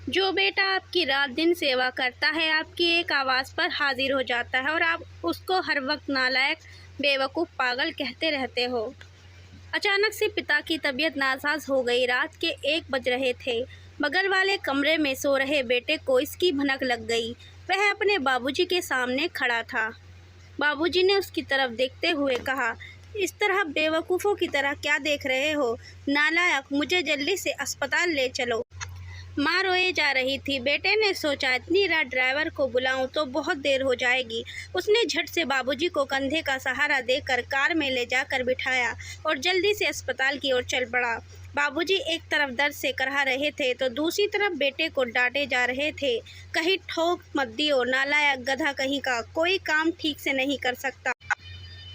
जो बेटा आपकी रात दिन सेवा करता है, आपकी एक आवाज़ पर हाजिर हो जाता है और आप उसको हर वक्त नालायक, बेवकूफ़, पागल कहते रहते हो। अचानक से पिता की तबीयत नासाज हो गई। रात के 1 बज रहे थे। बगल वाले कमरे में सो रहे बेटे को इसकी भनक लग गई। वह अपने बाबूजी के सामने खड़ा था। बाबूजी ने उसकी तरफ देखते हुए कहा, इस तरह बेवकूफ़ों की तरह क्या देख रहे हो? नालायक, मुझे जल्दी से अस्पताल ले चलो। माँ रोए जा रही थी। बेटे ने सोचा, इतनी रात ड्राइवर को बुलाऊं तो बहुत देर हो जाएगी। उसने झट से बाबूजी को कंधे का सहारा देकर कार में ले जाकर बिठाया और जल्दी से अस्पताल की ओर चल पड़ा। बाबूजी एक तरफ दर्द से कराह रहे थे तो दूसरी तरफ बेटे को डांटे जा रहे थे। कहीं ठोक मत दियो, नालायक, गधा कहीं का, कोई काम ठीक से नहीं कर सकता।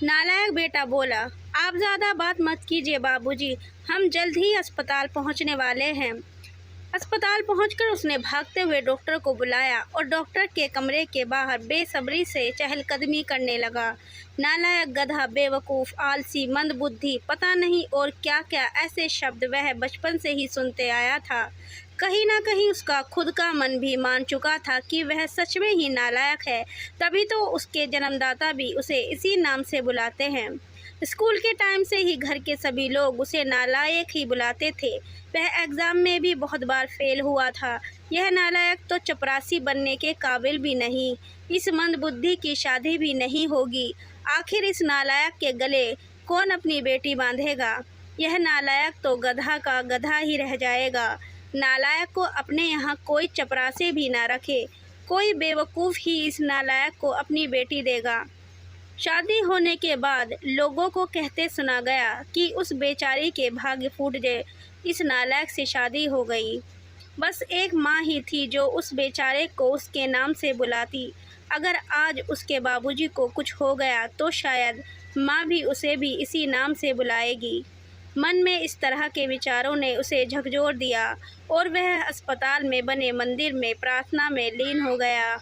नालायक बेटा बोला, आप ज़्यादा बात मत कीजिए बाबूजी, हम जल्द ही अस्पताल पहुंचने वाले हैं। अस्पताल पहुंचकर उसने भागते हुए डॉक्टर को बुलाया और डॉक्टर के कमरे के बाहर बेसब्री से चहलकदमी करने लगा। नालायक, गधा, बेवकूफ़, आलसी, मंदबुद्धि, पता नहीं और क्या क्या ऐसे शब्द वह बचपन से ही सुनते आया था। कहीं ना कहीं उसका खुद का मन भी मान चुका था कि वह सच में ही नालायक है, तभी तो उसके जन्मदाता भी उसे इसी नाम से बुलाते हैं। स्कूल के टाइम से ही घर के सभी लोग उसे नालायक ही बुलाते थे। वह एग्ज़ाम में भी बहुत बार फेल हुआ था। यह नालायक तो चपरासी बनने के काबिल भी नहीं। इस मंदबुद्धि की शादी भी नहीं होगी। आखिर इस नालायक के गले कौन अपनी बेटी बांधेगा? यह नालायक तो गधा का गधा ही रह जाएगा। नालायक को अपने यहाँ कोई चपरासी भी ना रखे। कोई बेवकूफ़ ही इस नालायक को अपनी बेटी देगा। शादी होने के बाद लोगों को कहते सुना गया कि उस बेचारी के भाग्य फूट गए, इस नालायक से शादी हो गई। बस एक माँ ही थी जो उस बेचारे को उसके नाम से बुलाती। अगर आज उसके बाबूजी को कुछ हो गया तो शायद माँ भी उसे भी इसी नाम से बुलाएगी। मन में इस तरह के विचारों ने उसे झकझोर दिया और वह अस्पताल में बने मंदिर में प्रार्थना में लीन हो गया।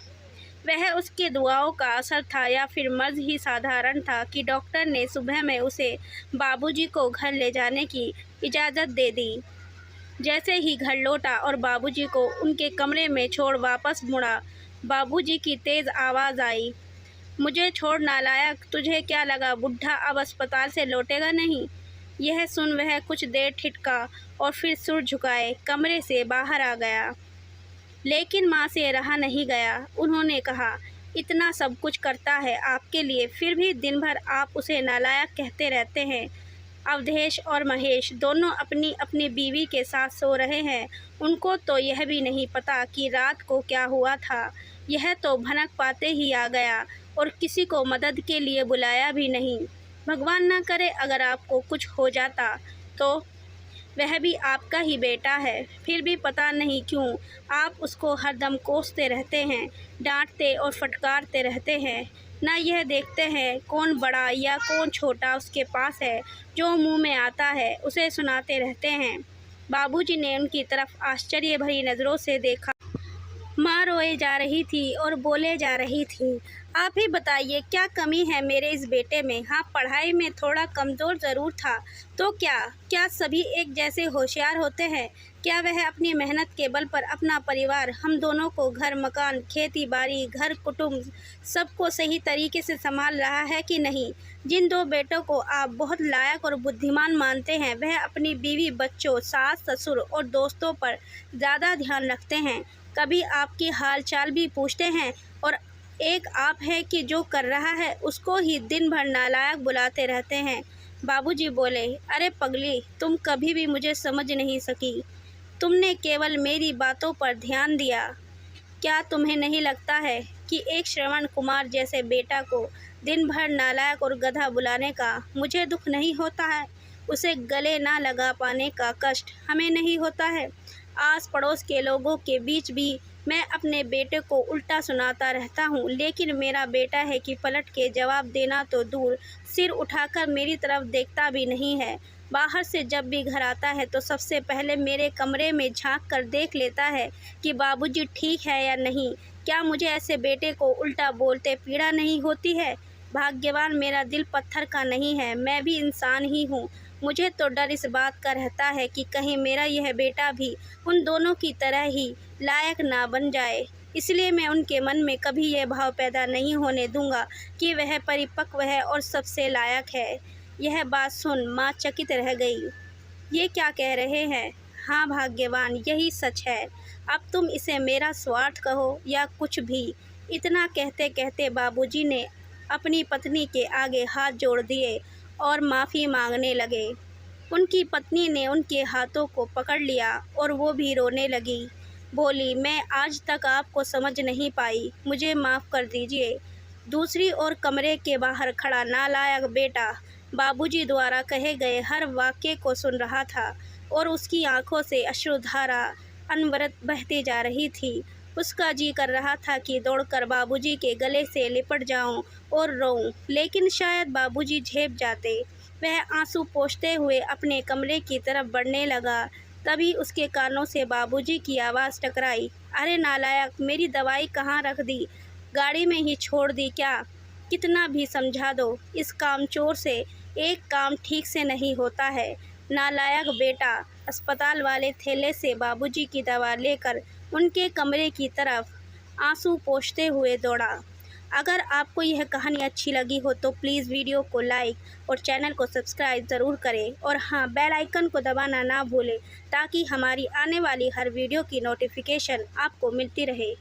वह उसके दुआओं का असर था या फिर मर्ज ही साधारण था कि डॉक्टर ने सुबह में उसे बाबूजी को घर ले जाने की इजाज़त दे दी। जैसे ही घर लौटा और बाबूजी को उनके कमरे में छोड़ वापस मुड़ा, बाबूजी की तेज़ आवाज़ आई, मुझे छोड़ नालायक, तुझे क्या लगा बुढ़ा अब अस्पताल से लौटेगा नहीं? यह सुन वह कुछ देर ठिठका और फिर सिर झुकाए कमरे से बाहर आ गया। लेकिन माँ से रहा नहीं गया। उन्होंने कहा, इतना सब कुछ करता है आपके लिए, फिर भी दिन भर आप उसे नालायक कहते रहते हैं। अवधेश और महेश दोनों अपनी अपनी बीवी के साथ सो रहे हैं। उनको तो यह भी नहीं पता कि रात को क्या हुआ था। यह तो भनक पाते ही आ गया और किसी को मदद के लिए बुलाया भी नहीं। भगवान ना करे अगर आपको कुछ हो जाता तो? वह भी आपका ही बेटा है, फिर भी पता नहीं क्यों आप उसको हरदम कोसते रहते हैं, डांटते और फटकारते रहते हैं। ना यह देखते हैं कौन बड़ा या कौन छोटा उसके पास है, जो मुंह में आता है उसे सुनाते रहते हैं। बाबूजी ने उनकी तरफ आश्चर्य भरी नज़रों से देखा। माँ रोए जा रही थी और बोले जा रही थी, आप ही बताइए क्या कमी है मेरे इस बेटे में? हाँ, पढ़ाई में थोड़ा कमज़ोर ज़रूर था, तो क्या क्या सभी एक जैसे होशियार होते हैं? क्या वह अपनी मेहनत के बल पर अपना परिवार, हम दोनों को, घर मकान, खेती बाड़ी, घर कुटुंब, सबको सही तरीके से संभाल रहा है कि नहीं? जिन 2 बेटों को आप बहुत लायक और बुद्धिमान मानते हैं, वह अपनी बीवी, बच्चों, सास ससुर और दोस्तों पर ज़्यादा ध्यान रखते हैं। कभी आपकी हाल चाल भी पूछते हैं? और एक आप है कि जो कर रहा है उसको ही दिन भर नालायक बुलाते रहते हैं। बाबूजी बोले, अरे पगली, तुम कभी भी मुझे समझ नहीं सकी। तुमने केवल मेरी बातों पर ध्यान दिया। क्या तुम्हें नहीं लगता है कि एक श्रवण कुमार जैसे बेटा को दिन भर नालायक और गधा बुलाने का मुझे दुख नहीं होता है? उसे गले ना लगा पाने का कष्ट हमें नहीं होता है? आस पड़ोस के लोगों के बीच भी मैं अपने बेटे को उल्टा सुनाता रहता हूँ, लेकिन मेरा बेटा है कि पलट के जवाब देना तो दूर, सिर उठाकर मेरी तरफ देखता भी नहीं है। बाहर से जब भी घर आता है तो सबसे पहले मेरे कमरे में झांक कर देख लेता है कि बाबूजी ठीक है या नहीं। क्या मुझे ऐसे बेटे को उल्टा बोलते पीड़ा नहीं होती है? भाग्यवान मेरा दिल पत्थर का नहीं है, मैं भी इंसान ही हूँ। मुझे तो डर इस बात का रहता है कि कहीं मेरा यह बेटा भी उन दोनों की तरह ही लायक ना बन जाए। इसलिए मैं उनके मन में कभी यह भाव पैदा नहीं होने दूंगा कि वह परिपक्व है और सबसे लायक है। यह बात सुन माँ चकित रह गई। ये क्या कह रहे हैं? हाँ भाग्यवान, यही सच है। अब तुम इसे मेरा स्वार्थ कहो या कुछ भी। इतना कहते कहते बाबूजी ने अपनी पत्नी के आगे हाथ जोड़ दिए और माफ़ी मांगने लगे। उनकी पत्नी ने उनके हाथों को पकड़ लिया और वो भी रोने लगी। बोली, मैं आज तक आपको समझ नहीं पाई, मुझे माफ़ कर दीजिए। दूसरी ओर कमरे के बाहर खड़ा नालायक बेटा बाबूजी द्वारा कहे गए हर वाक्य को सुन रहा था और उसकी आंखों से अश्रुधारा अनवरत बहती जा रही थी। उसका जी कर रहा था कि दौड़कर बाबूजी के गले से लिपट जाऊं और रोऊं, लेकिन शायद बाबूजी झेप जाते। वह आंसू पोंछते हुए अपने कमरे की तरफ बढ़ने लगा। तभी उसके कानों से बाबूजी की आवाज़ टकराई, अरे नालायक, मेरी दवाई कहाँ रख दी? गाड़ी में ही छोड़ दी क्या? कितना भी समझा दो, इस कामचोर से एक काम ठीक से नहीं होता है। नालायक बेटा अस्पताल वाले थैले से बाबूजी की दवा लेकर उनके कमरे की तरफ आंसू पोंछते हुए दौड़ा। अगर आपको यह कहानी अच्छी लगी हो तो प्लीज़ वीडियो को लाइक और चैनल को सब्सक्राइब ज़रूर करें और हाँ, बेल आइकन को दबाना ना भूलें ताकि हमारी आने वाली हर वीडियो की नोटिफिकेशन आपको मिलती रहे।